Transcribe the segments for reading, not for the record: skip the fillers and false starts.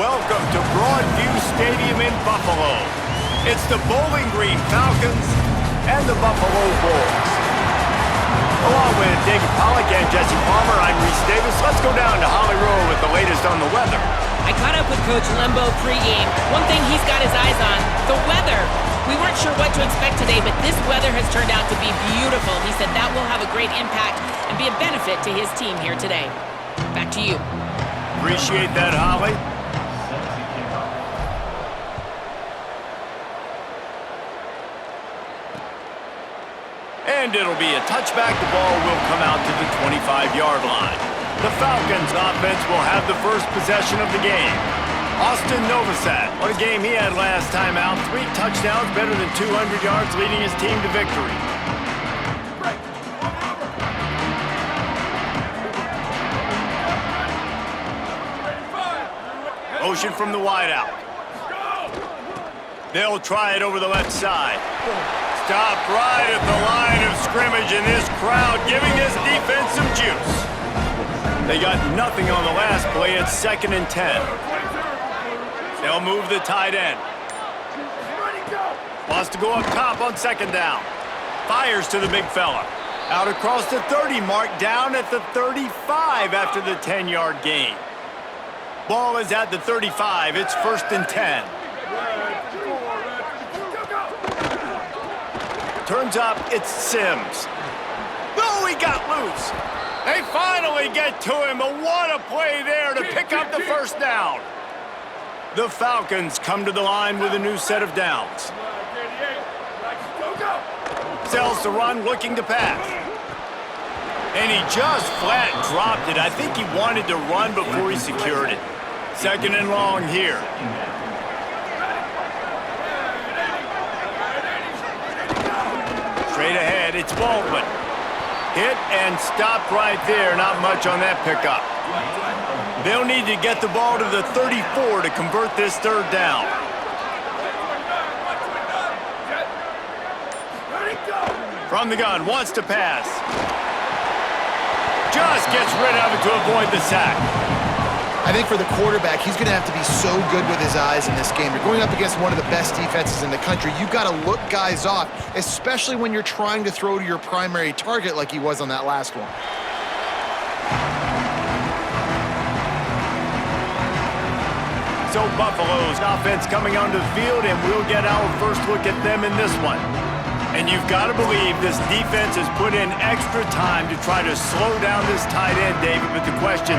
welcome to Broadview Stadium in Buffalo. It's the Bowling Green Falcons and the Buffalo Bulls. Along with David Pollack and Jesse Palmer, I'm Reese Davis. Let's go down to Holly Rowe with the latest on the weather. I caught up with Coach Lembo pregame. One thing he's got his eyes on, the weather. We weren't sure what to expect today, but this weather has turned out to be beautiful. He said that will have a great impact and be a benefit to his team here today. Back to you. Appreciate that, Holly. And it'll be a touchback. The ball will come out to the 25-yard line. The Falcons offense will have the first possession of the game. Austin Novosad, what a game he had last time out. 3 touchdowns, better than 200 yards, leading his team to victory. Motion from the wideout. They'll try it over the left side. Stop right at the line of scrimmage, and this crowd giving this defense some juice. They got nothing on the last play. It's 2nd and 10. They'll move the tight end. Wants to go up top on 2nd down. Fires to the big fella. Out across the 30 mark, down at the 35 after the 10-yard gain. Ball is at the 35. It's 1st and 10. Turns up, it's Sims. Oh, he got loose. They finally get to him, but what a play there to pick up the first down. The Falcons come to the line with a new set of downs. Sells the run, looking to pass. And he just flat dropped it. I think he wanted to run before he secured it. 2nd and long here. Straight ahead, it's Baldwin. Hit and stopped right there. Not much on that pickup. They'll need to get the ball to the 34 to convert this 3rd down. From the gun, wants to pass. Just gets rid of it to avoid the sack. I think for the quarterback, he's going to have to be so good with his eyes in this game. You're going up against one of the best defenses in the country. You've got to look guys off, especially when you're trying to throw to your primary target like he was on that last one. So Buffalo's offense coming onto the field, and we'll get our first look at them in this one. And you've got to believe this defense has put in extra time to try to slow down this tight end, David. But the question,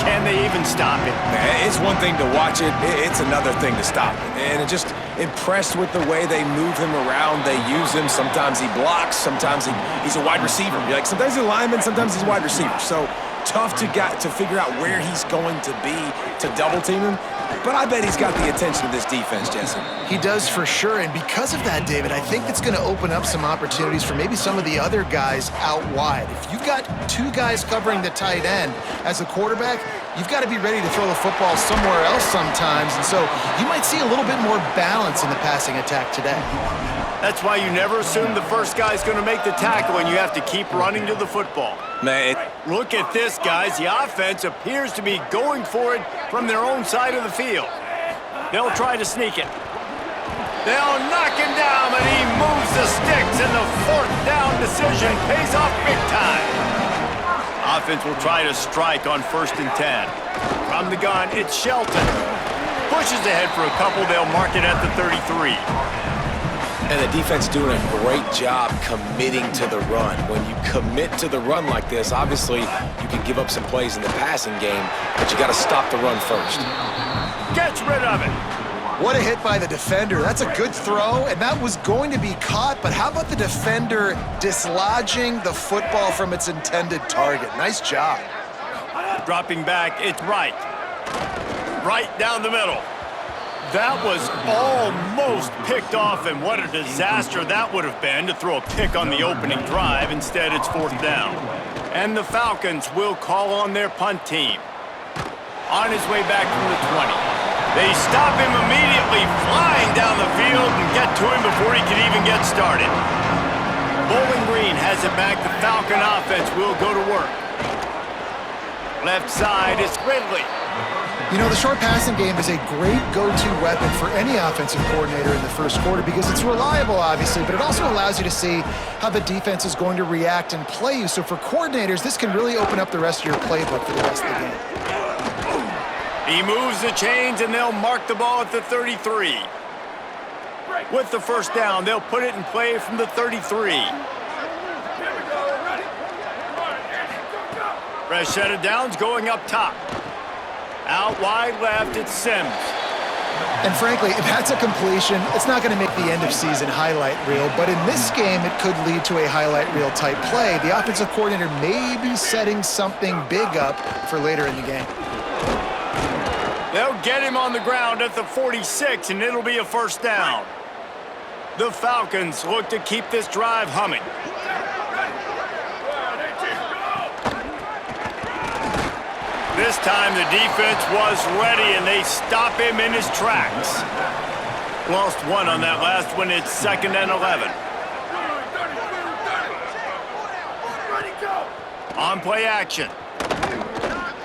can they even stop it? It's one thing to watch it. It's another thing to stop it. And just impressed with the way they move him around. They use him. Sometimes he blocks. Sometimes he's a wide receiver. Like sometimes he's a lineman. Sometimes he's a wide receiver. So tough to figure out where he's going to be to double team him. But I bet he's got the attention of this defense, Jesse. He does for sure, and because of that, David, I think it's going to open up some opportunities for maybe some of the other guys out wide. If you've got 2 guys covering the tight end as a quarterback, you've got to be ready to throw the football somewhere else sometimes, and so you might see a little bit more balance in the passing attack today. That's why you never assume the first guy's going to make the tackle, and you have to keep running to the football. Man, look at this, guys. The offense appears to be going for it from their own side of the field. They'll try to sneak it. They'll knock him down, and he moves the sticks, and the 4th down decision pays off big time. Offense will try to strike on 1st and 10. From the gun, it's Shelton. Pushes ahead for a couple. They'll mark it at the 33. and the defense doing a great job committing to the run. When you commit to the run like this, obviously you can give up some plays in the passing game, but you got to stop the run first. Gets rid of it. What a hit by the defender. That's a good throw, and that was going to be caught, but how about the defender dislodging the football from its intended target? Nice job. Dropping back, it's right. Right down the middle. That was almost picked off, and what a disaster that would have been to throw a pick on the opening drive. Instead, it's 4th down. And the Falcons will call on their punt team. On his way back from the 20. They stop him immediately, flying down the field and get to him before he can even get started. Bowling Green has it back. The Falcon offense will go to work. Left side is Ridley. You know, the short passing game is a great go-to weapon for any offensive coordinator in the first quarter because it's reliable, obviously, but it also allows you to see how the defense is going to react and play you. So for coordinators, this can really open up the rest of your playbook for the rest of the game. He moves the chains, and they'll mark the ball at the 33. With the first down, they'll put it in play from the 33. Fresh set of downs going up top. Out wide left, it's Sims. And frankly, if that's a completion, it's not going to make the end-of-season highlight reel, but in this game, it could lead to a highlight reel type play. The offensive coordinator may be setting something big up for later in the game. They'll get him on the ground at the 46, and it'll be a first down. The Falcons look to keep this drive humming. This time the defense was ready, and they stop him in his tracks. Lost one on that last one. It's 2nd and 11. On play action.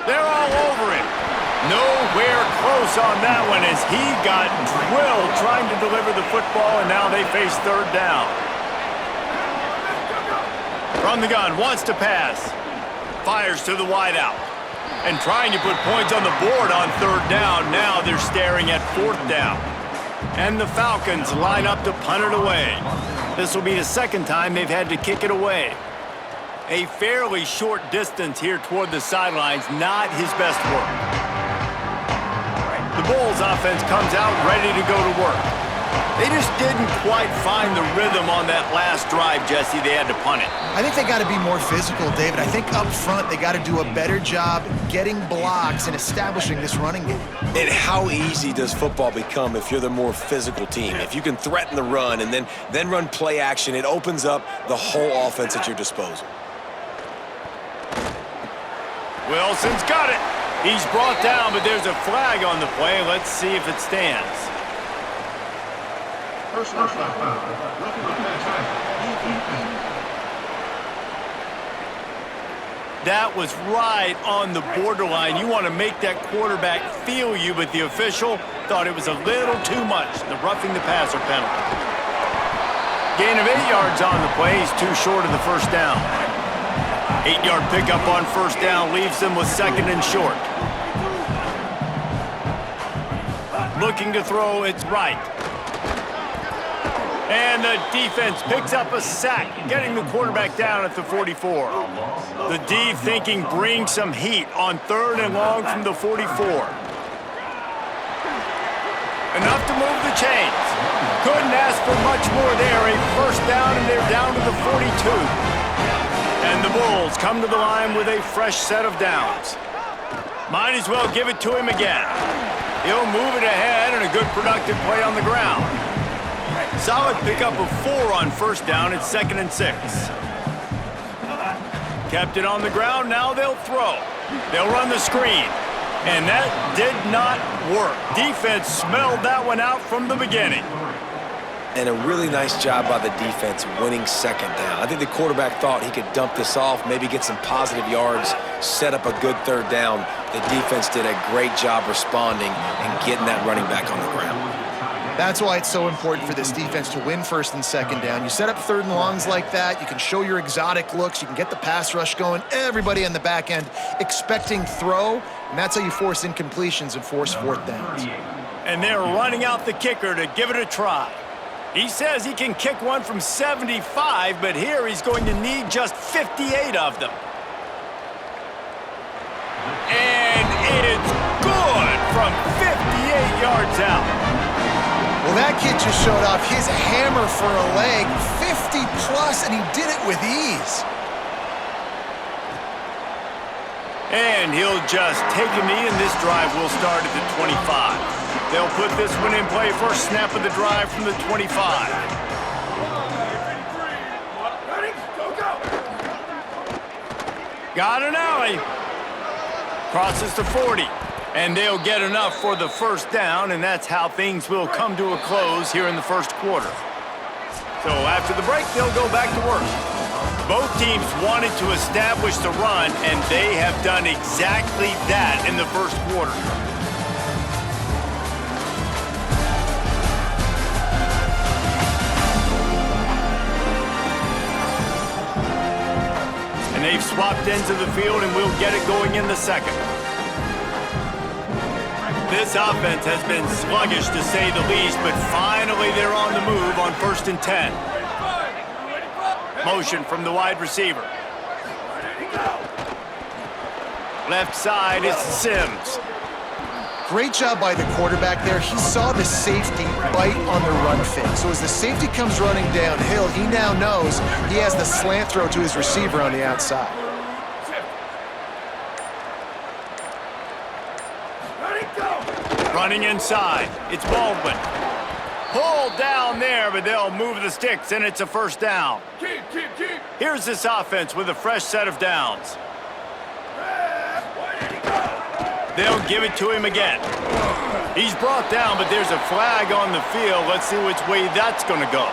They're all over him. Nowhere close on that one as he got drilled trying to deliver the football, and now they face third down. From the gun, wants to pass. Fires to the wideout. And trying to put points on the board on third down. Now they're staring at fourth down. And the Falcons line up to punt it away. This will be the second time they've had to kick it away. A fairly short distance here toward the sidelines, not his best work. The Bulls offense comes out ready to go to work. They just didn't quite find the rhythm on that last drive, Jesse. They had to punt it. I think they got to be more physical, David. I think up front they got to do a better job getting blocks and establishing this running game. And how easy does football become if you're the more physical team? If you can threaten the run and then run play action, it opens up the whole offense at your disposal. Wilson's got it. He's brought down, but there's a flag on the play. Let's see if it stands. That was right on the borderline. You want to make that quarterback feel you, but the official thought it was a little too much. The roughing the passer penalty. Gain of 8 yards on the play. He's too short of the first down. 8-yard pickup on first down leaves them with 2nd and short. Looking to throw, it's right. And the defense picks up a sack, getting the quarterback down at the 44. The D thinking bring some heat on 3rd and long from the 44. Enough to move the chains. Couldn't ask for much more there. A first down, and they're down to the 42. And the Bulls come to the line with a fresh set of downs. Might as well give it to him again. He'll move it ahead, and a good productive play on the ground. Solid pickup of 4 on first down. It's 2nd and 6. Kept it on the ground. Now they'll throw. They'll run the screen. And that did not work. Defense smelled that one out from the beginning. And a really nice job by the defense winning 2nd down. I think the quarterback thought he could dump this off, maybe get some positive yards, set up a good 3rd down. The defense did a great job responding and getting that running back on the ground. That's why it's so important for this defense to win 1st and 2nd down. You set up 3rd and longs like that, you can show your exotic looks, you can get the pass rush going, everybody on the back end expecting throw, and that's how you force incompletions and force 4th downs. And they're running out the kicker to give it a try. He says he can kick one from 75, but here he's going to need just 58 of them. And it's good from 58 yards out. Well, that kid just showed off his hammer for a leg, 50-plus, and he did it with ease. And he'll just take a knee, and this drive will start at the 25. They'll put this one in play. First snap of the drive from the 25. Got an alley. Crosses to 40. And they'll get enough for the first down, and that's how things will come to a close here in the first quarter. So after the break, they'll go back to work. Both teams wanted to establish the run, and they have done exactly that in the first quarter. And they've swapped into the field, and we'll get it going in the second. This offense has been sluggish, to say the least, but finally they're on the move on 1st and 10. Motion from the wide receiver. Left side is Sims. Great job by the quarterback there. He saw the safety bite on the run fake. So as the safety comes running downhill, he now knows he has the slant throw to his receiver on the outside. Running inside, it's Baldwin. Pulled down there, but they'll move the sticks, and it's a first down. Here's this offense with a fresh set of downs. They'll give it to him again. He's brought down, but there's a flag on the field. Let's see which way that's going to go.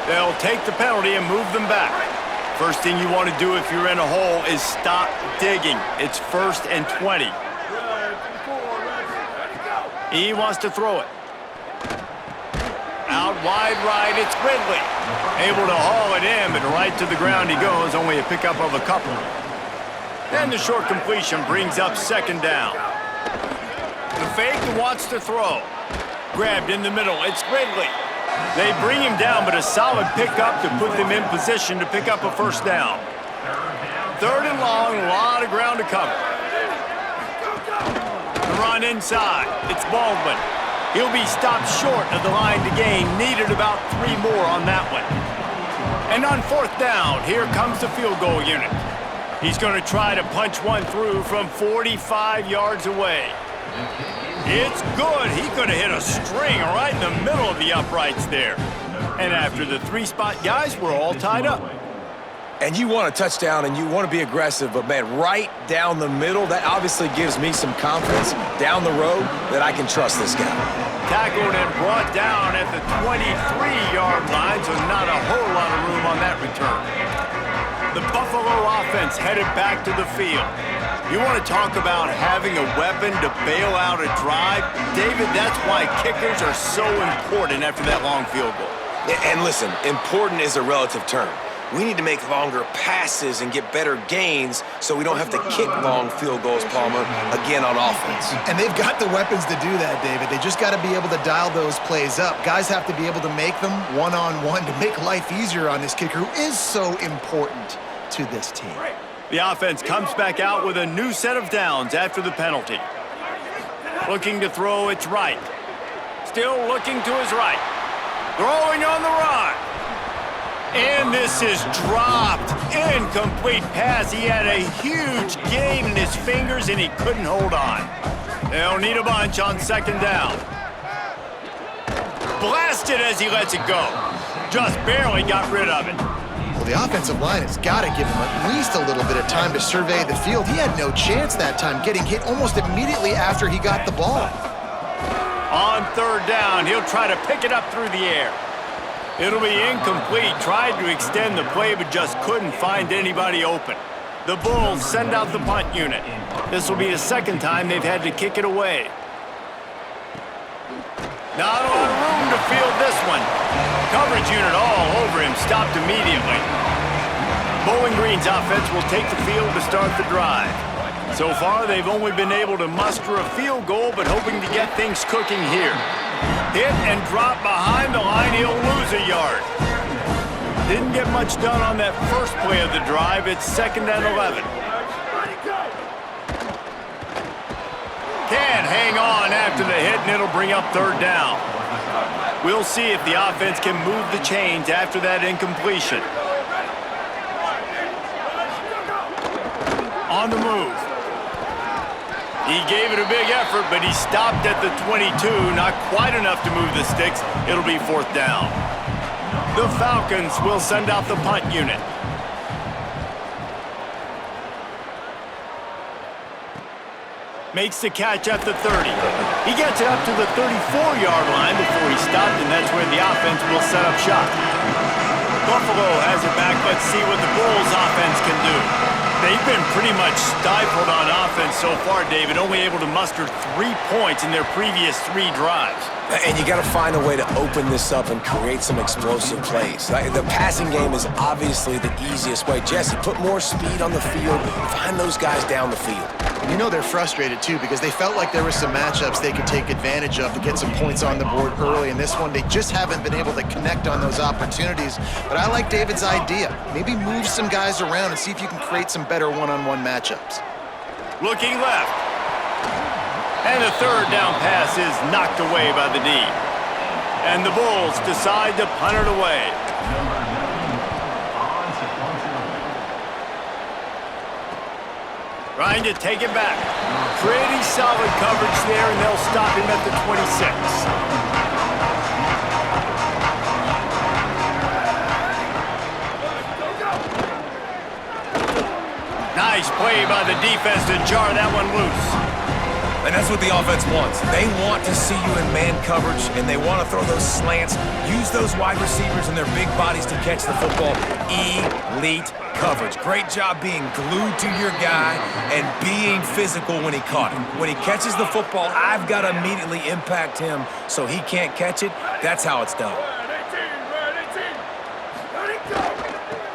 They'll take the penalty and move them back. First thing you want to do if you're in a hole is stop digging. It's 1st and 20. He wants to throw it. Out wide right, it's Ridley. Able to haul it in, but right to the ground he goes, only a pickup of a couple. Then the short completion brings up 2nd down. The fake wants to throw. Grabbed in the middle, it's Ridley. They bring him down, but a solid pickup to put them in position to pick up a first down. 3rd and long, a lot of ground to cover. The run inside, it's Baldwin. He'll be stopped short of the line to gain. Needed about 3 more on that one. And on 4th down, here comes the field goal unit. He's going to try to punch one through from 45 yards away. It's good. He could have hit a string right in the middle of the uprights there. And after the 3-spot guys, we're all tied up. And you want a touchdown and you want to be aggressive, but man, right down the middle, that obviously gives me some confidence down the road that I can trust this guy. Tackled and brought down at the 23-yard line, so not a whole lot of room on that return. The Buffalo offense headed back to the field. You want to talk about having a weapon to bail out a drive? David, that's why kickers are so important after that long field goal. And listen, important is a relative term. We need to make longer passes and get better gains so we don't have to kick long field goals, Palmer, again on offense. And they've got the weapons to do that, David. They just got to be able to dial those plays up. Guys have to be able to make them one-on-one to make life easier on this kicker, who is so important to this team. The offense comes back out with a new set of downs after the penalty. Looking to throw, it's right. Still looking to his right. Throwing on the run. And this is dropped. Incomplete pass. He had a huge gain in his fingers, and he couldn't hold on. They'll need a bunch on 2nd down. Blasted as he lets it go. Just barely got rid of it. Well, the offensive line has got to give him at least a little bit of time to survey the field. He had no chance that time, getting hit almost immediately after he got the ball. On 3rd down, he'll try to pick it up through the air. It'll be incomplete. Tried to extend the play, but just couldn't find anybody open. The Bulls send out the punt unit. This will be the 2nd time they've had to kick it away. Not a lot of room to field this one. Coverage unit all over him, stopped immediately. Bowling Green's offense will take the field to start the drive. So far, they've only been able to muster a field goal, but hoping to get things cooking here. Hit and drop behind the line, he'll lose a yard. Didn't get much done on that first play of the drive. It's 2nd and 11. Can't hang on after the hit, and it'll bring up 3rd down. We'll see if the offense can move the chains after that incompletion. On the move. He gave it a big effort, but he stopped at the 22. Not quite enough to move the sticks. It'll be 4th down. The Falcons will send out the punt unit. Makes the catch at the 30. He gets it up to the 34-yard line before he stopped, and that's where the offense will set up shop. Buffalo has it back. Let's see what the Bulls offense can do. They've been pretty much stifled on offense so far, David, only able to muster 3 points in their previous 3 drives. And you got to find a way to open this up and create some explosive plays. The passing game is obviously the easiest way. Jesse, put more speed on the field. Find those guys down the field. You know they're frustrated, too, because they felt like there were some matchups they could take advantage of to get some points on the board early. In this one, they just haven't been able to connect on those opportunities. But I like David's idea. Maybe move some guys around and see if you can create some better one-on-one matchups. Looking left. And the third down pass is knocked away by the D. And the Bulls decide to punt it away. Trying to take it back. Pretty solid coverage there, and they'll stop him at the 26. Nice play by the defense to jar that one loose. And that's what the offense wants. They want to see you in man coverage, and they want to throw those slants, use those wide receivers and their big bodies to catch the football. Elite coverage. Great job being glued to your guy and being physical when he caught it. When he catches the football, I've got to immediately impact him so he can't catch it. That's how it's done.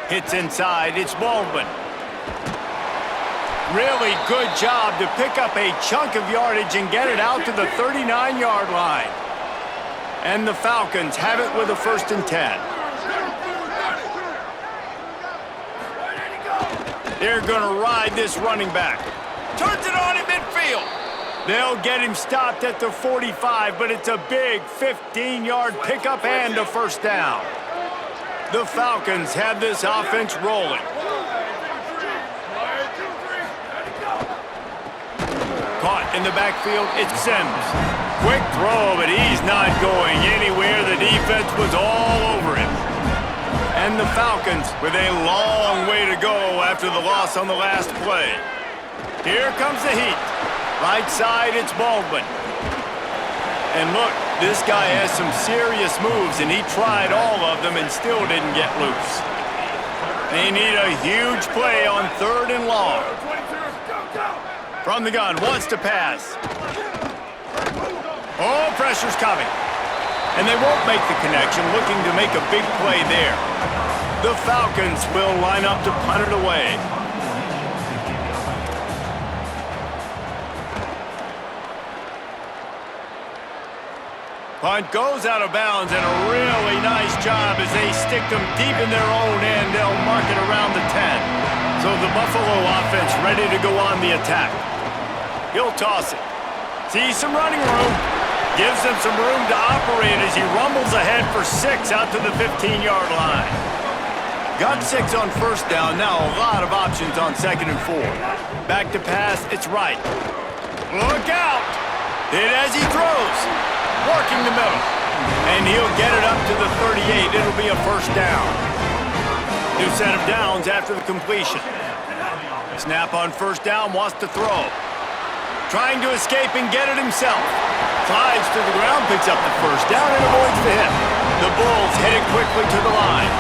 Hits inside. It's Baldwin. Really good job to pick up a chunk of yardage and get it out to the 39-yard line. And the Falcons have it with a 1st and 10. They're going to ride this running back. Turns it on in midfield. They'll get him stopped at the 45, but it's a big 15-yard pickup and a 1st down. The Falcons have this offense rolling. Caught in the backfield, it's Sims. Quick throw, but he's not going anywhere. The defense was all over him. And the Falcons with a long way to go after the loss on the last play. Here comes the heat. Right side, it's Baldwin. And look, this guy has some serious moves, and he tried all of them and still didn't get loose. They need a huge play on 3rd and long. From the gun, wants to pass. Oh, pressure's coming. And they won't make the connection, looking to make a big play there. The Falcons will line up to punt it away. Punt goes out of bounds, and a really nice job as they stick them deep in their own end. They'll mark it around the 10. So the Buffalo offense ready to go on the attack. He'll toss it. Sees some running room. Gives them some room to operate as he rumbles ahead for 6 out to the 15-yard line. Got 6 on 1st down. Now a lot of options on 2nd and 4. Back to pass. It's right. Look out. Hit as he throws. Working the middle. And he'll get it up to the 38. It'll be a 1st down. New set of downs after the completion. Snap on 1st down. Wants to throw. Trying to escape and get it himself. Slides to the ground, picks up the 1st down, and avoids the hit. The Bulls head it quickly to the line.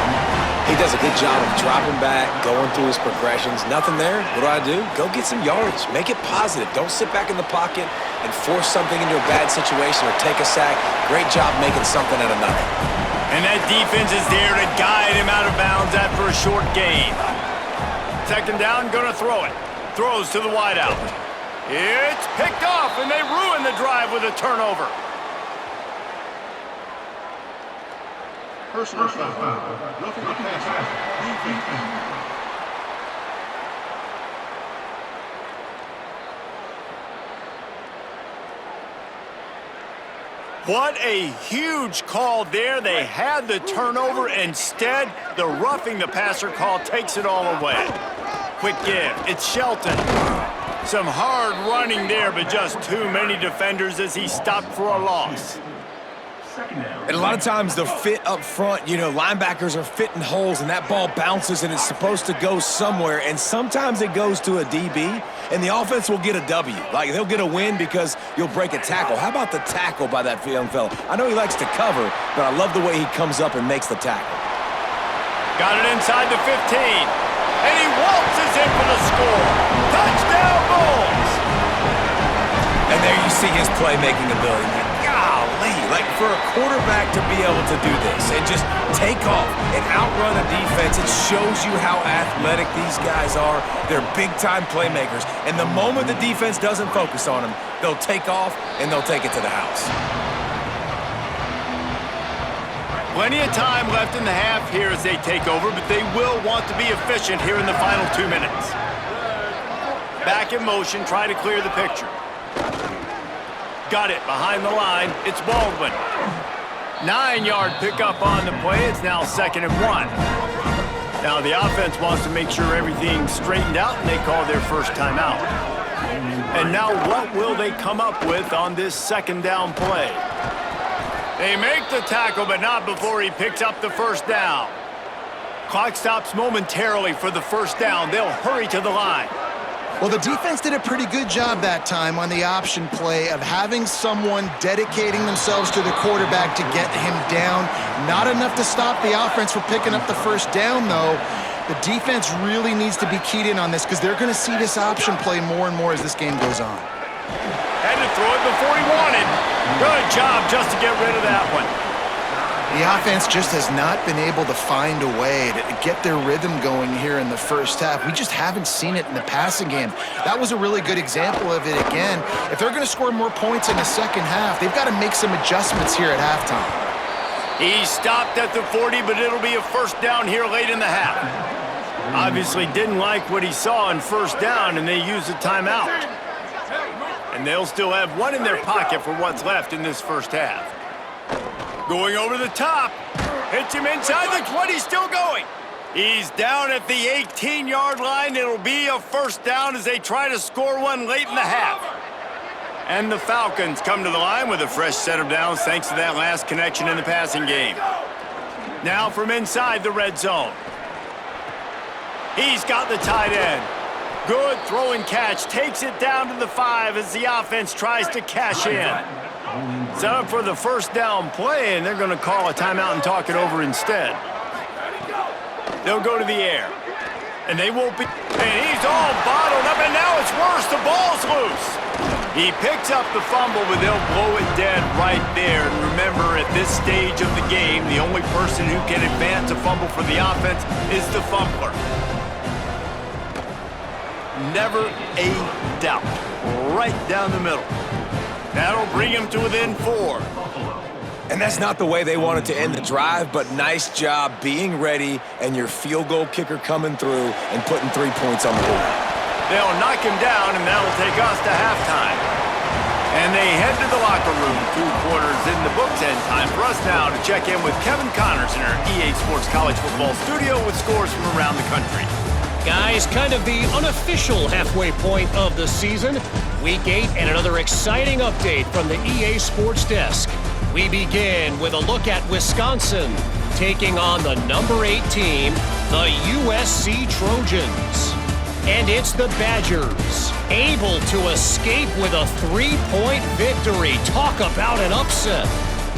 He does a good job of dropping back, going through his progressions. Nothing there. What do? Go get some yardage. Make it positive. Don't sit back in the pocket and force something into a bad situation or take a sack. Great job making something out of nothing. And that defense is there to guide him out of bounds after a short gain. 2nd down, gonna throw it. Throws to the wideout. It's picked off, and they ruin the drive with a turnover. Personal foul. Roughing the passer. What a huge call there. They had the turnover. Instead, the roughing the passer call takes it all away. Quick give. It's Shelton. Some hard running there, but just too many defenders as he stopped for a loss. And a lot of times they'll fit up front. You know, linebackers are fitting holes, and that ball bounces, and it's supposed to go somewhere. And sometimes it goes to a DB, and the offense will get a W. Like, they'll get a win because you'll break a tackle. How about the tackle by that young fella? I know he likes to cover, but I love the way he comes up and makes the tackle. Got it inside the 15. And he waltzes in for the score. Touchdown, Bulls! And there you see his playmaking ability. Golly, like for a quarterback to be able to do this and just take off and outrun a defense, it shows you how athletic these guys are. They're big-time playmakers. And the moment the defense doesn't focus on them, they'll take off and they'll take it to the house. Plenty of time left in the half here as they take over, but they will want to be efficient here in the final 2 minutes. Back in motion, try to clear the picture. Got it behind the line. It's Baldwin. 9-yard pickup on the play. It's now 2nd and 1. Now the offense wants to make sure everything's straightened out, and they call their first timeout. And now what will they come up with on this 2nd down play? They make the tackle, but not before he picks up the first down. Clock stops momentarily for the first down. They'll hurry to the line. Well, the defense did a pretty good job that time on the option play of having someone dedicating themselves to the quarterback to get him down. Not enough to stop the offense from picking up the first down, though. The defense really needs to be keyed in on this because they're going to see this option play more and more as this game goes on. Had to throw it before he wanted. Good job just to get rid of that one. The offense just has not been able to find a way to get their rhythm going here in the first half. We just haven't seen it in the passing game. That was a really good example of it again. If they're going to score more points in the second half, they've got to make some adjustments here at halftime. He stopped at the 40, but it'll be a first down here late in the half. Obviously didn't like what he saw in first down, and they used a timeout. And they'll still have one in their pocket for what's left in this first half. Going over the top. Hits him inside the 20, still going. He's down at the 18-yard line. It'll be a first down as they try to score one late in the half. And the Falcons come to the line with a fresh set of downs thanks to that last connection in the passing game. Now from inside the red zone. He's got the tight end. Good throwing catch. Takes it down to the 5 as the offense tries to cash in. Set up for the first down play, and they're going to call a timeout and talk it over instead. They'll go to the air. And they won't be... And he's all bottled up, and now it's worse. The ball's loose. He picks up the fumble, but they'll blow it dead right there. And remember, at this stage of the game, the only person who can advance a fumble for the offense is the fumbler. Never a doubt. Right down the middle. That'll bring him to within 4. And that's not the way they wanted to end the drive, but nice job being ready and your field goal kicker coming through and putting 3 points on the board. They'll knock him down, and that'll take us to halftime. And they head to the locker room. 2 quarters in the books, and time for us now to check in with Kevin Connors in our EA Sports College Football studio with scores from around the country. Guys, kind of the unofficial halfway point of the season. Week 8 and another exciting update from the EA Sports Desk. We begin with a look at Wisconsin taking on the number 8 team, the USC Trojans. And it's the Badgers, able to escape with a 3-point victory. Talk about an upset.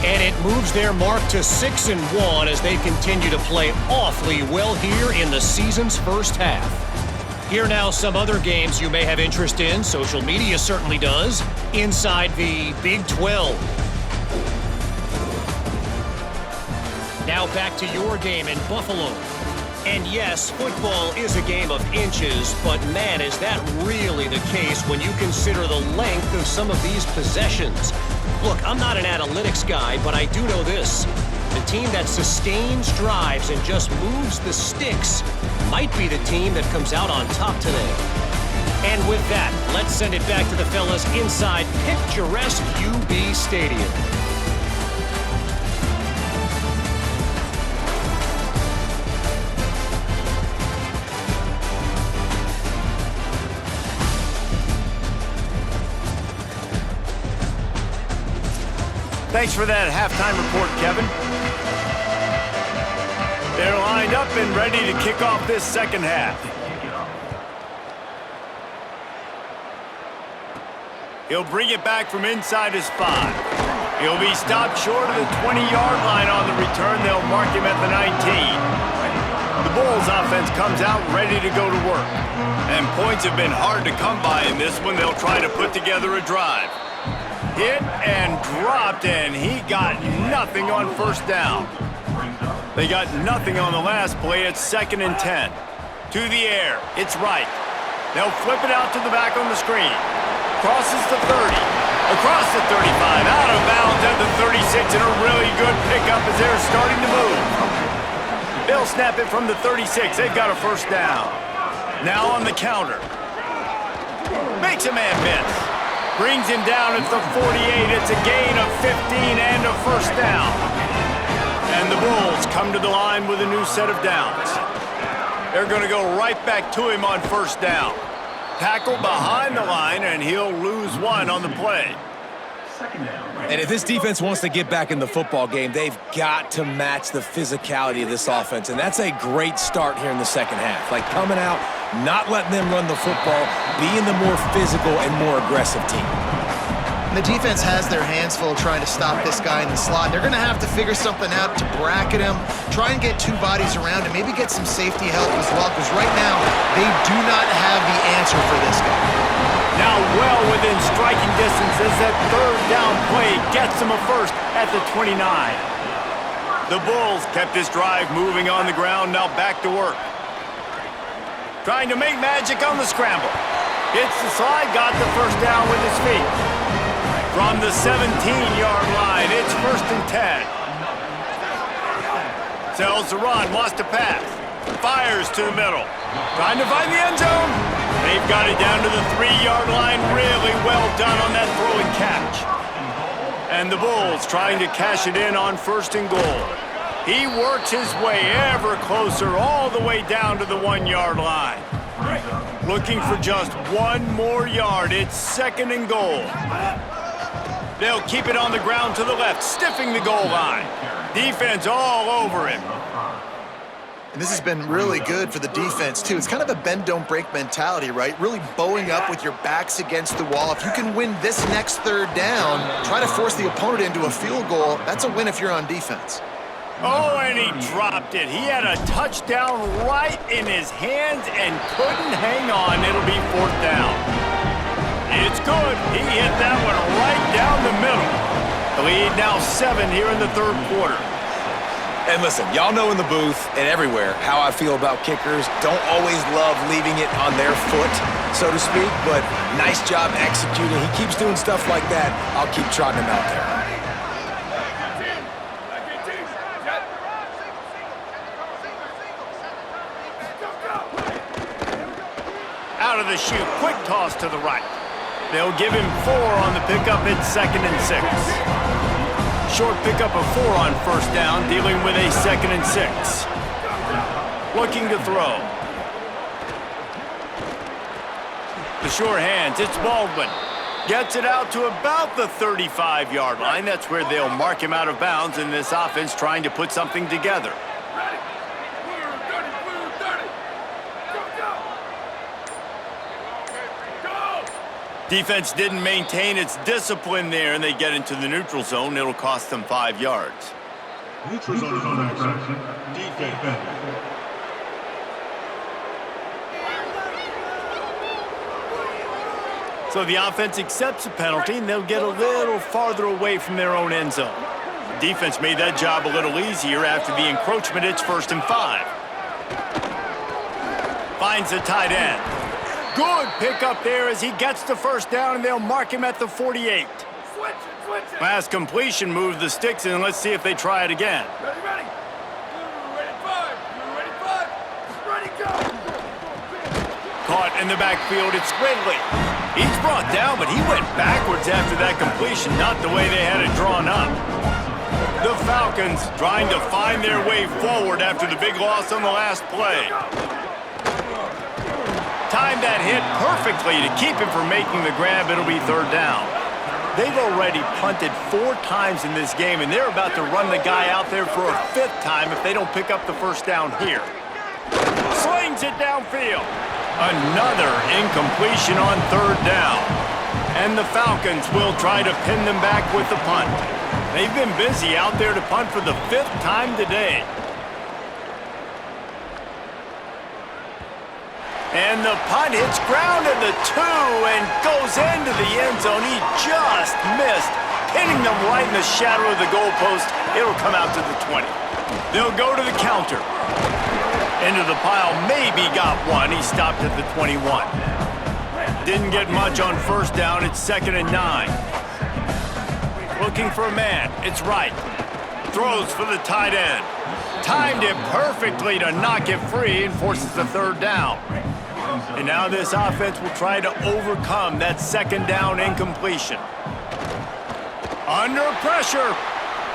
And it moves their mark to 6-1 as they continue to play awfully well here in the season's first half. Here now some other games you may have interest in. Social media certainly does. Inside the Big 12. Now back to your game in Buffalo. And yes, football is a game of inches, but man, is that really the case when you consider the length of some of these possessions. Look, I'm not an analytics guy, but I do know this. The team that sustains drives and just moves the sticks might be the team that comes out on top today. And with that, let's send it back to the fellas inside picturesque UB Stadium. Thanks for that halftime report, Kevin. They're lined up and ready to kick off this second half. He'll bring it back from inside his 5. He'll be stopped short of the 20-yard line on the return. They'll mark him at the 19. The Bulls offense comes out ready to go to work. And points have been hard to come by in this one. They'll try to put together a drive. Hit and dropped, and he got nothing on first down. They got nothing on the last play. It's 2nd and 10. To the air. It's right. They'll flip it out to the back on the screen. Crosses the 30. Across the 35. Out of bounds at the 36. And a really good pickup as they're starting to move. They'll snap it from the 36. They've got a first down. Now on the counter. Makes a man miss. Brings him down at the 48. It's a gain of 15 and a first down. And the Bulls come to the line with a new set of downs. They're going to go right back to him on first down. Tackle behind the line, and he'll lose 1 on the play. And if this defense wants to get back in the football game, they've got to match the physicality of this offense. And that's a great start here in the second half. Like coming out, not letting them run the football, being the more physical and more aggressive team. And the defense has their hands full trying to stop this guy in the slot. They're going to have to figure something out to bracket him, try and get 2 bodies around him, maybe get some safety help as well, because right now they do not have the answer for this guy. Now well within striking distance as that third down play gets them a first at the 29. The Bulls kept this drive moving on the ground, now back to work. Trying to make magic on the scramble. Hits the slide, got the first down with his feet. From the 17-yard line, it's 1st and 10. Sells the run, wants to pass. Fires to the middle. Trying to find the end zone. They've got it down to the 3-yard line. Really well done on that throw and catch. And the Bulls trying to cash it in on 1st and goal. He works his way ever closer all the way down to the 1-yard line. Looking for just 1 more yard. It's 2nd and goal. They'll keep it on the ground to the left, stiffing the goal line. Defense all over him. And this has been really good for the defense, too. It's kind of a bend-don't-break mentality, right? Really bowing up with your backs against the wall. If you can win this next 3rd down, try to force the opponent into a field goal, that's a win if you're on defense. Oh, and he dropped it. He had a touchdown right in his hands and couldn't hang on. It'll be 4th down. It's good. He hit that one right down the middle. The lead now 7 here in the 3rd quarter. And listen, y'all know in the booth and everywhere how I feel about kickers. Don't always love leaving it on their foot, so to speak, but nice job executing. He keeps doing stuff like that. I'll keep trotting him out there. Out of the chute, quick toss to the right. They'll give him 4 on the pickup. It's 2nd and 6. Short pickup of 4 on first down, dealing with a 2nd and 6. Looking to throw. The sure hands, it's Baldwin. Gets it out to about the 35-yard line. That's where they'll mark him out of bounds in this offense trying to put something together. Defense didn't maintain its discipline there, and they get into the neutral zone. It'll cost them 5 yards. Neutral zone infraction. Defense. So the offense accepts a penalty, and they'll get a little farther away from their own end zone. The defense made that job a little easier after the encroachment. It's 1st and 5. Finds the tight end. Good pickup there as he gets the first down, and they'll mark him at the 48. Last completion moved the sticks, and let's see if they try it again. Ready, go! Caught in the backfield, it's Ridley. He's brought down, but he went backwards after that completion, not the way they had it drawn up. The Falcons trying to find their way forward after the big loss on the last play. Timed that hit perfectly to keep him from making the grab. It'll be 3rd down. They've already punted 4 times in this game, and they're about to run the guy out there for a 5th time if they don't pick up the first down here. Slings it downfield. Another incompletion on 3rd down. And the Falcons will try to pin them back with the punt. They've been busy out there to punt for the 5th time today. And the punt hits ground at the 2 and goes into the end zone. He just missed, hitting them right in the shadow of the goalpost. It'll come out to the 20. They'll go to the counter. Into the pile, maybe got one. He stopped at the 21. Didn't get much on 1st down. It's 2nd and 9. Looking for a man. It's right. Throws for the tight end. Timed it perfectly to knock it free and forces the 3rd down. And now this offense will try to overcome that 2nd down incompletion. Under pressure.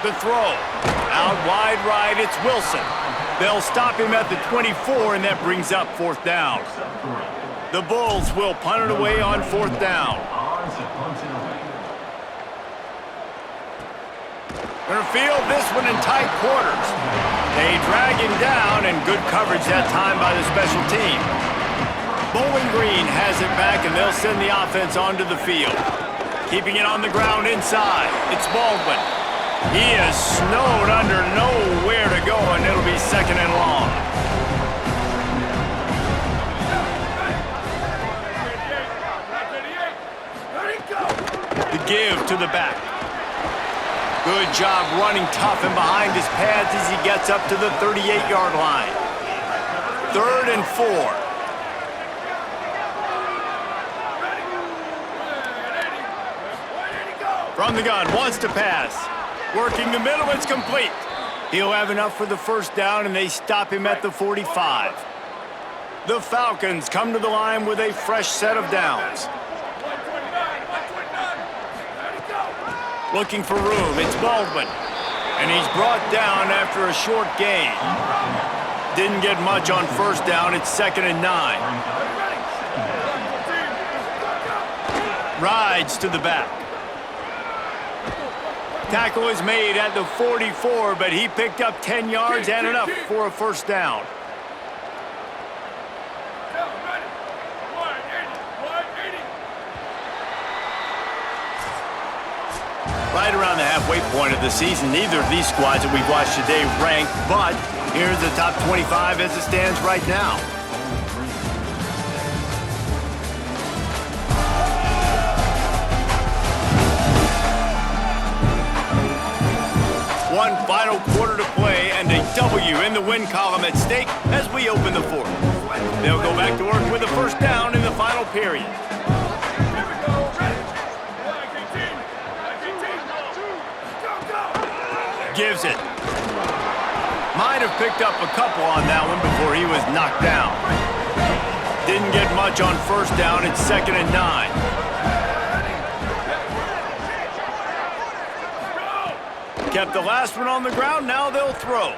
The throw. Out wide right, it's Wilson. They'll stop him at the 24, and that brings up 4th down. The Bulls will punt it away on 4th down. Gonna field this one in tight quarters. They drag him down, and good coverage that time by the special team. Bowling Green has it back, and they'll send the offense onto the field. Keeping it on the ground inside, it's Baldwin. He is snowed under, nowhere to go, and it'll be 2nd and long. The give to the back. Good job running tough and behind his pads as he gets up to the 38-yard line. 3rd and 4. From the gun, wants to pass. Working the middle, it's complete. He'll have enough for the 1st down, and they stop him at the 45. The Falcons come to the line with a fresh set of downs. Looking for room, it's Baldwin. And he's brought down after a short gain. Didn't get much on 1st down, it's 2nd and 9. Rides to the back. Tackle is made at the 44, but he picked up 10 yards and enough for a 1st down. Right around the halfway point of the season, neither of these squads that we've watched today ranked, but here's the top 25 as it stands right now. One final quarter to play and a W in the win column at stake as we open the 4th. They'll go back to work with a 1st down in the final period. Gives it. Might have picked up a couple on that one before he was knocked down. Didn't get much on 1st down. It's 2nd and 9. Kept the last one on the ground, now they'll throw.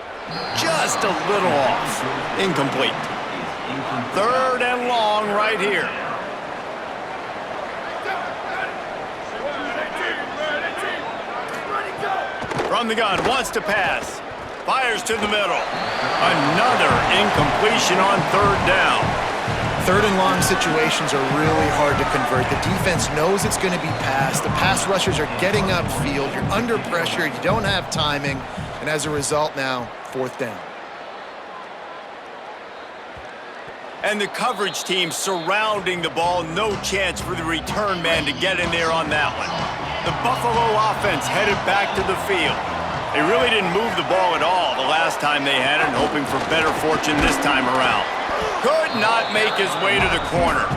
Just a little off. Incomplete. 3rd and long right here. From the gun, wants to pass. Fires to the middle. Another incompletion on 3rd down. 3rd and long situations are really hard to convert. The defense knows it's going to be passed. The pass rushers are getting upfield. You're under pressure. You don't have timing. And as a result now, 4th down. And the coverage team surrounding the ball. No chance for the return man to get in there on that one. The Buffalo offense headed back to the field. They really didn't move the ball at all the last time they had it, and hoping for better fortune this time around. Could not make his way to the corner.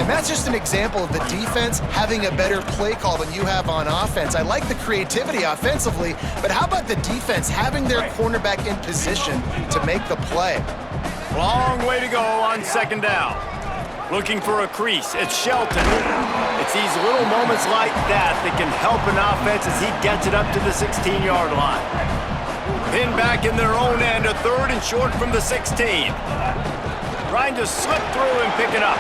And that's just an example of the defense having a better play call than you have on offense. I like the creativity offensively, but how about the defense having their cornerback in position to make the play? Long way to go on 2nd down. Looking for a crease. It's Shelton. It's these little moments like that that can help an offense as he gets it up to the 16-yard line. Pinned back in their own end, a 3rd and short from the 16. Trying to slip through and pick it up.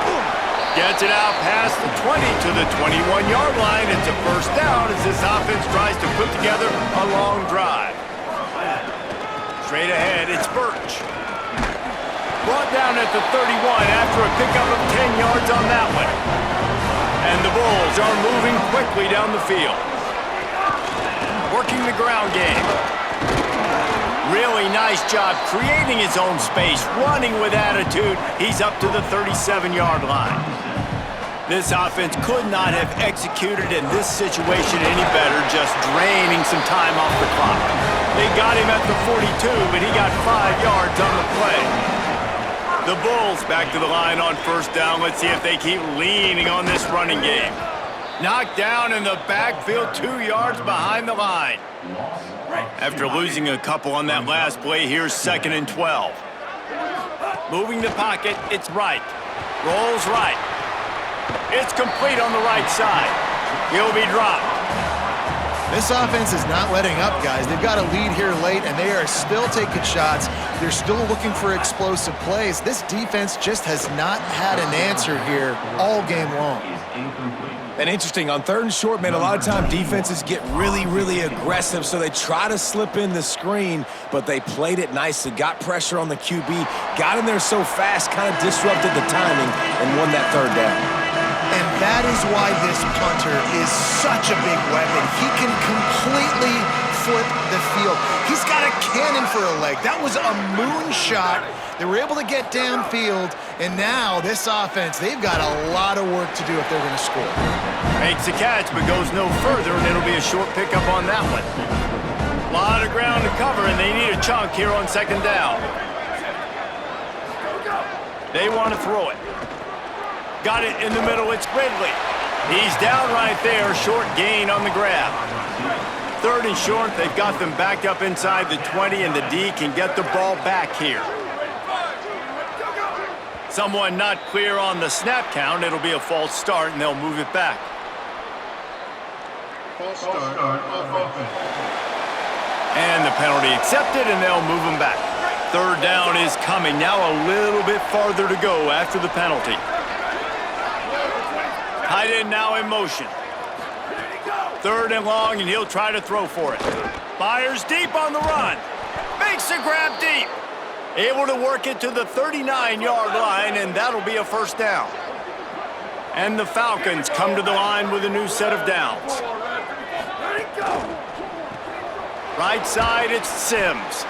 Gets it out past the 20 to the 21-yard line. It's a first down as this offense tries to put together a long drive. Straight ahead, it's Birch. Brought down at the 31 after a pickup of 10 yards on that one. And the Bulls are moving quickly down the field. Working the ground game. Really nice job creating his own space, running with attitude. He's up to the 37-yard line. This offense could not have executed in this situation any better, just draining some time off the clock. They got him at the 42, but he got 5 yards on the play. The Bulls back to the line on first down. Let's see if they keep leaning on this running game. Knocked down in the backfield, 2 yards behind the line. After losing a couple on that last play, here's 2nd and 12. Moving the pocket, it's right. Rolls right. It's complete on the right side. He'll be dropped. This offense is not letting up, guys. They've got a lead here late, and they are still taking shots. They're still looking for explosive plays. This defense just has not had an answer here all game long. And interesting, on 3rd and short, man, a lot of time defenses get really, really aggressive, so they try to slip in the screen, but they played it nicely, got pressure on the QB, got in there so fast, kind of disrupted the timing, and won that 3rd down. And that is why this punter is such a big weapon. He can completely flip the field. He's got a cannon for a leg. That was a moonshot. They were able to get downfield, and now this offense, they've got a lot of work to do if they're going to score. Makes a catch, but goes no further, and it'll be a short pickup on that one. A lot of ground to cover, and they need a chunk here on 2nd down. They want to throw it. Got it in the middle, it's Ridley. He's down right there, short gain on the grab. 3rd and short, they've got them backed up inside the 20, and the D can get the ball back here. Someone not clear on the snap count. It'll be a false start, and they'll move it back. False start, offense. And the penalty accepted, and they'll move them back. 3rd down is coming. Now a little bit farther to go after the penalty. Tight end now in motion. 3rd and long, and he'll try to throw for it. Fires deep on the run. Makes the grab deep. Able to work it to the 39-yard line, and that'll be a first down. And the Falcons come to the line with a new set of downs. Right side, it's Sims.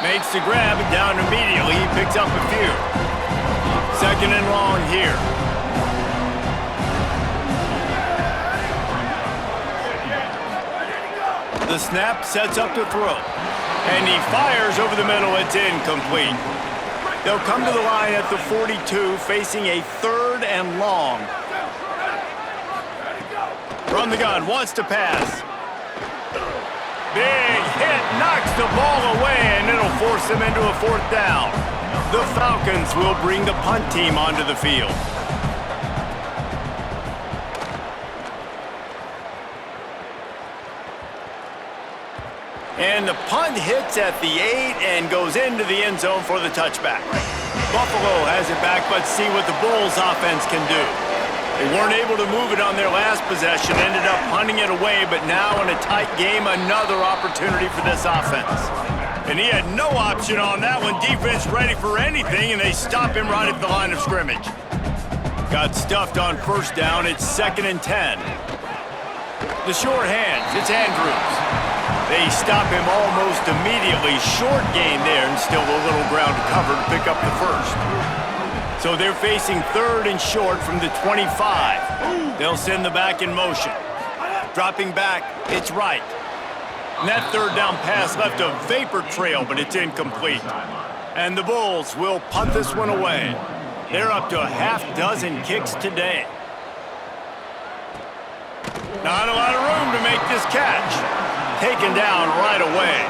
Makes the grab and down immediately. He picks up a few. 2nd and long here. The snap sets up to throw. And he fires over the middle. It's incomplete. They'll come to the line at the 42, facing a 3rd and long. From the gun, wants to pass. Big hit, knocks the ball away, and it'll force them into a 4th down. The Falcons will bring the punt team onto the field. And the punt hits at the 8 and goes into the end zone for the touchback. Buffalo has it back. Let's see what the Bulls offense can do. They weren't able to move it on their last possession, ended up punting it away, but now in a tight game, another opportunity for this offense. And he had no option on that one. Defense ready for anything, and they stop him right at the line of scrimmage. Got stuffed on first down. It's 2nd and 10. The short hands, it's Andrews. They stop him almost immediately. Short gain there, and still a little ground to cover to pick up the first. So they're facing 3rd and short from the 25. They'll send the back in motion. Dropping back, it's right. And that 3rd down pass left a vapor trail, but it's incomplete. And the Bulls will punt this one away. They're up to a half-dozen kicks today. Not a lot of room to make this catch. Taken down right away.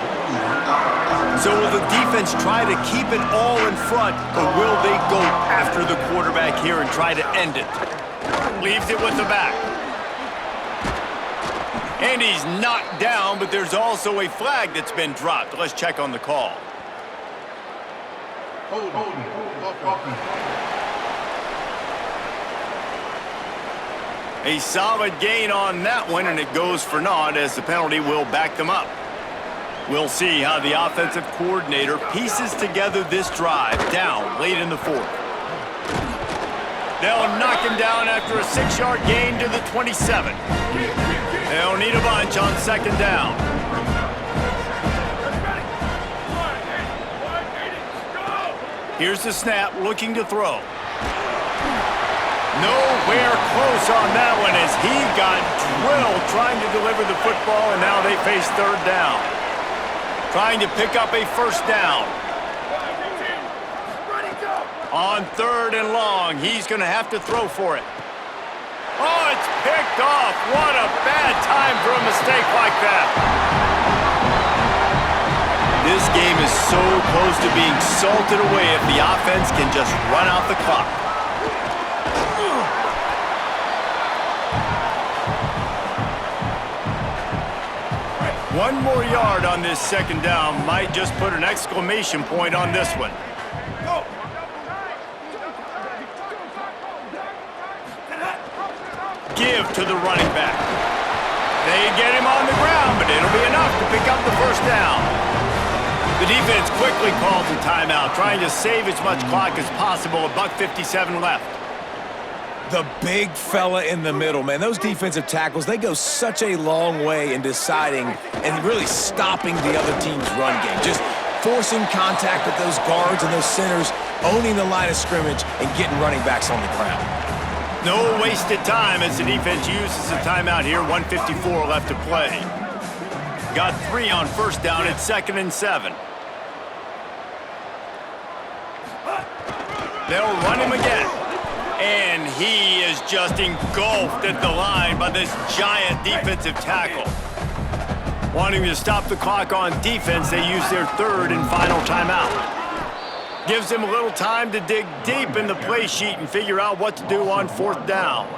So will the defense try to keep it all in front, or will they go after the quarterback here and try to end it? Leaves it with the back. And he's knocked down, but there's also a flag that's been dropped. Let's check on the call. A solid gain on that one, and it goes for naught as the penalty will back them up. We'll see how the offensive coordinator pieces together this drive down late in the fourth. They'll knock him down after a 6-yard gain to the 27. They'll need a bunch on second down. Here's the snap, looking to throw. Nowhere close on that one as he got drilled trying to deliver the football, and now they face third down. Trying to pick up a first down. On third and long, he's going to have to throw for it. Oh, it's picked off. What a bad time for a mistake like that. This game is so close to being salted away if the offense can just run out the clock. One more yard on this second down might just put an exclamation point on this one. Give to the running back. They get him on the ground, but it'll be enough to pick up the first down. The defense quickly calls a timeout, trying to save as much clock as possible. $1:57 left. The big fella in the middle, man. Those defensive tackles, they go such a long way in deciding and really stopping the other team's run game. Just forcing contact with those guards and those centers, owning the line of scrimmage, and getting running backs on the ground. No wasted time as the defense uses a timeout here. 1:54 left to play. Got 3 on first down at 2nd and 7. They'll run him again. And he is just engulfed at the line by this giant defensive tackle. Wanting to stop the clock on defense, they use their third and final timeout. Gives them a little time to dig deep in the play sheet and figure out what to do on fourth down.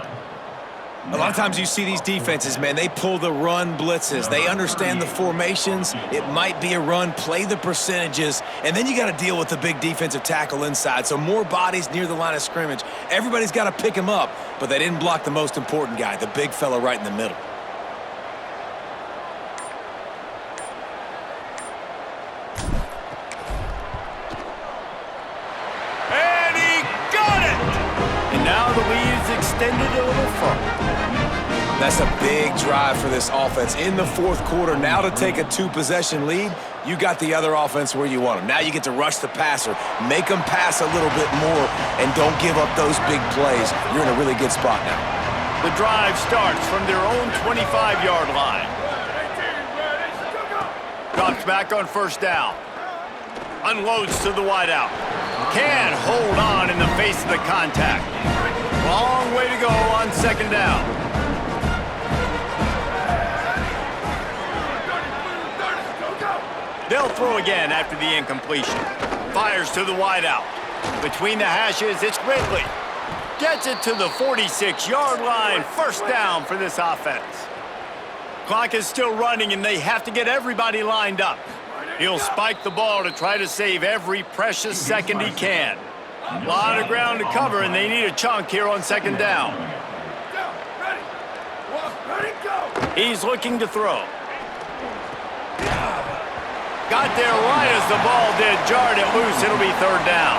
A lot of times you see these defenses, man, they pull the run blitzes. They understand the formations. It might be a run, play the percentages, and then you got to deal with the big defensive tackle inside. So more bodies near the line of scrimmage. Everybody's got to pick him up, but they didn't block the most important guy, the big fella right in the middle. And he got it! And now the lead is extended a little further. That's a big drive for this offense in the fourth quarter. Now to take a 2-possession lead, you got the other offense where you want them. Now you get to rush the passer, make them pass a little bit more, and don't give up those big plays. You're in a really good spot now. The drive starts from their own 25-yard line. Drops back on first down. Unloads to the wideout. Can't hold on in the face of the contact. Long way to go on second down. They'll throw again after the incompletion. Fires to the wideout. Between the hashes, it's Ridley. Gets it to the 46-yard line. First down for this offense. Clock is still running, and they have to get everybody lined up. He'll spike the ball to try to save every precious second he can. A lot of ground to cover, and they need a chunk here on second down. He's looking to throw. Got there right as the ball did, jarred it loose. It'll be third down.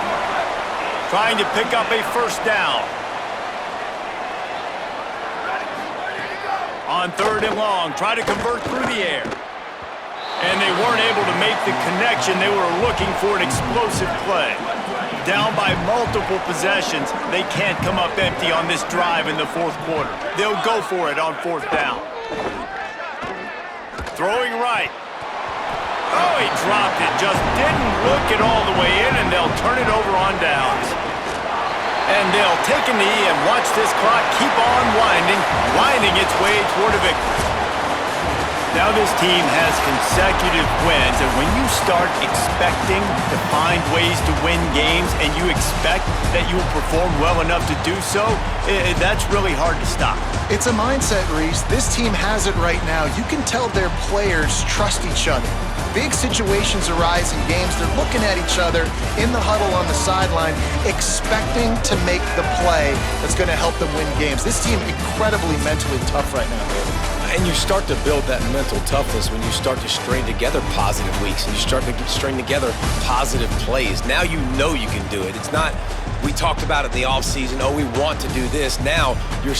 Trying to pick up a first down. On third and long, try to convert through the air. And they weren't able to make the connection. They were looking for an explosive play. Down by multiple possessions, they can't come up empty on this drive in the fourth quarter. They'll go for it on fourth down. Throwing right. Oh, he dropped it. Just didn't look it all the way in, and they'll turn it over on downs. And they'll take a knee and watch this clock keep on winding its way toward a victory. Now this team has consecutive wins, and when you start expecting to find ways to win games and you expect that you will perform well enough to do so, that's really hard to stop. It's a mindset, Reese. This team has it right now. You can tell their players trust each other. Big situations arise in games. They're looking at each other in the huddle on the sideline, expecting to make the play that's going to help them win games. This team incredibly mentally tough right now, David. And you start to build that mental toughness when you start to string together positive weeks and you start to string together positive plays. Now you know you can do it. It's not, we talked about it in the offseason, oh, we want to do this. Now you're